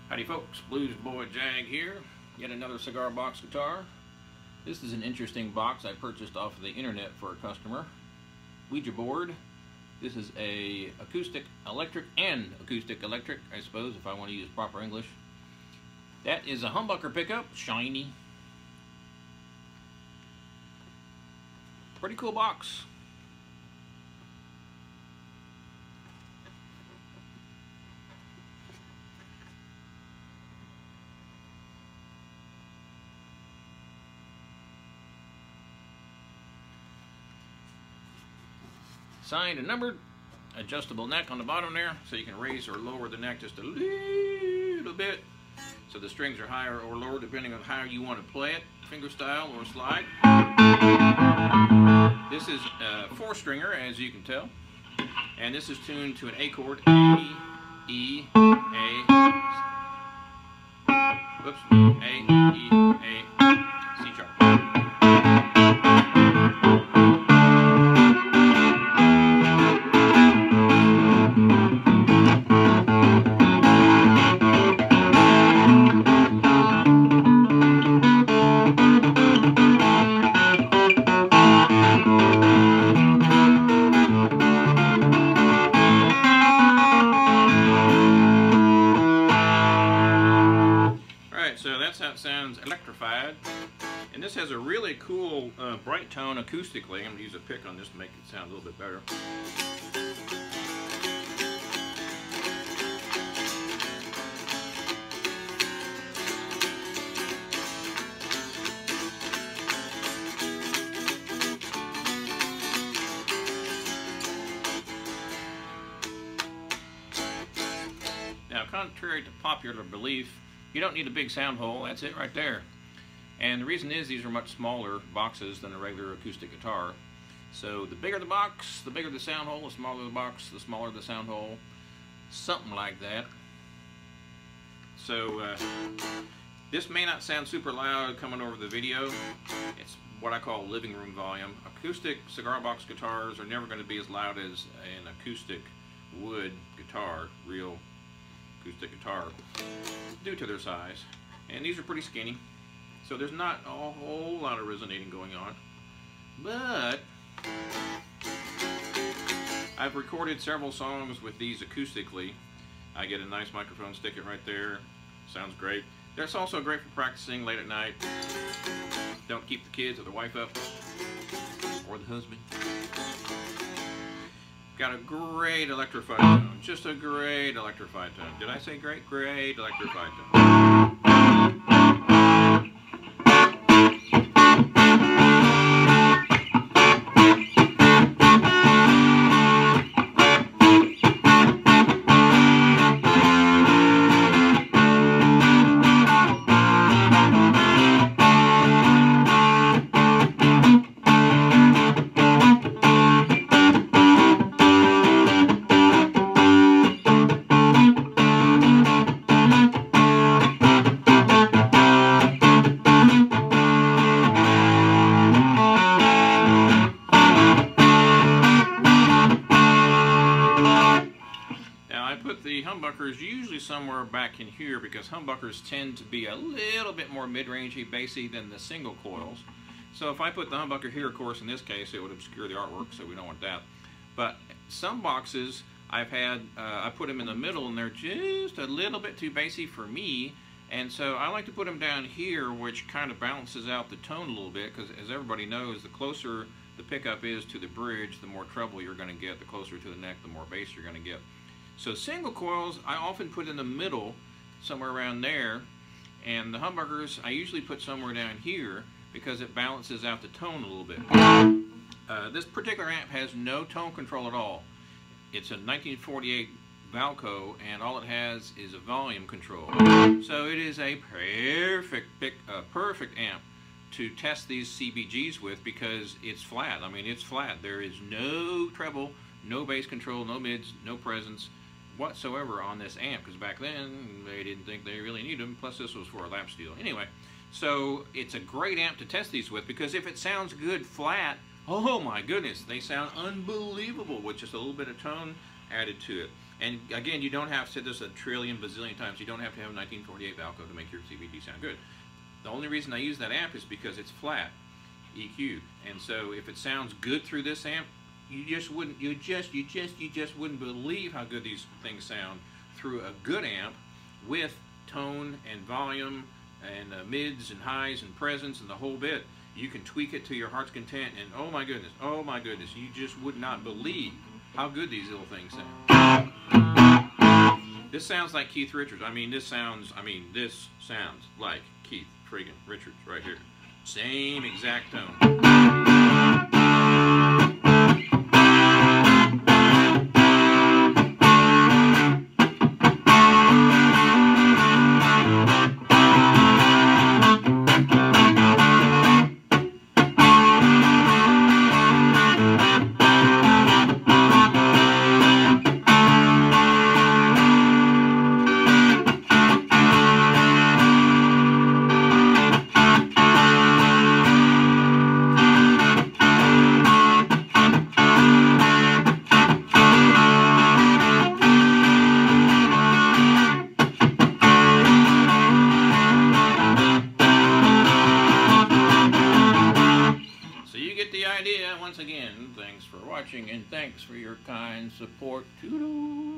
Howdy folks, Bluesboy Jag here, yet another cigar box guitar. This is an interesting box I purchased off of the internet for a customer. Ouija board. This is a acoustic electric and acoustic electric, I suppose, if I want to use proper English. That is a humbucker pickup, shiny. Pretty cool box. Signed and numbered, adjustable neck on the bottom there, so you can raise or lower the neck just a little bit, so the strings are higher or lower depending on how you want to play it, finger style or slide. This is a 4-stringer, as you can tell, and this is tuned to an A chord, A, E, A, whoops, A, E, A, C sharp. So that's how it sounds electrified, and this has a really cool bright tone acoustically. I'm going to use a pick on this to make it sound a little bit better. Now, contrary to popular belief, you don't need a big sound hole. That's it right there. And the reason is these are much smaller boxes than a regular acoustic guitar. So the bigger the box, the bigger the sound hole. The smaller the box, the smaller the sound hole. Something like that. So this may not sound super loud coming over the video. It's what I call living room volume. Acoustic cigar box guitars are never going to be as loud as an acoustic wood guitar, real acoustic guitar, due to their size. And these are pretty skinny, so there's not a whole lot of resonating going on. But I've recorded several songs with these acoustically. I get a nice microphone, stick it right there. Sounds great. That's also great for practicing late at night. Don't keep the kids or the wife up, or the husband. Got a great electrified tone, just a great electrified tone. Did I say great? Great electrified tone. The humbuckers usually somewhere back in here because humbuckers tend to be a little bit more mid-rangey, bassy than the single coils. So if I put the humbucker here, of course, in this case, it would obscure the artwork, so we don't want that. But some boxes I've had, I put them in the middle, and they're just a little bit too bassy for me. And so I like to put them down here, which kind of balances out the tone a little bit, because as everybody knows, the closer the pickup is to the bridge, the more treble you're going to get. The closer to the neck, the more bass you're going to get. So single coils I often put in the middle, somewhere around there, and the humbuckers I usually put somewhere down here because it balances out the tone a little bit. This particular amp has no tone control at all. It's a 1948 Valco, and all it has is a volume control. So it is a perfect amp to test these CBGs with because it's flat. I mean, it's flat. There is no treble, no bass control, no mids, no presence whatsoever on this amp, because back then they didn't think they really needed them, plus this was for a lap steel. Anyway, so it's a great amp to test these with, because if it sounds good flat, oh my goodness, they sound unbelievable with just a little bit of tone added to it. And again, you don't have to, this a trillion bazillion times, you don't have to have a 1948 Valco to make your CBG sound good. The only reason I use that amp is because it's flat EQ, and so if it sounds good through this amp, you just wouldn't believe how good these things sound through a good amp with tone and volume and mids and highs and presence and the whole bit. You can tweak it to your heart's content, and oh my goodness, you just would not believe how good these little things sound. This sounds like Keith Richards. This sounds like Keith friggin' Richards right here. Same exact tone. Once again, thanks for watching and thanks for your kind support. Toodles.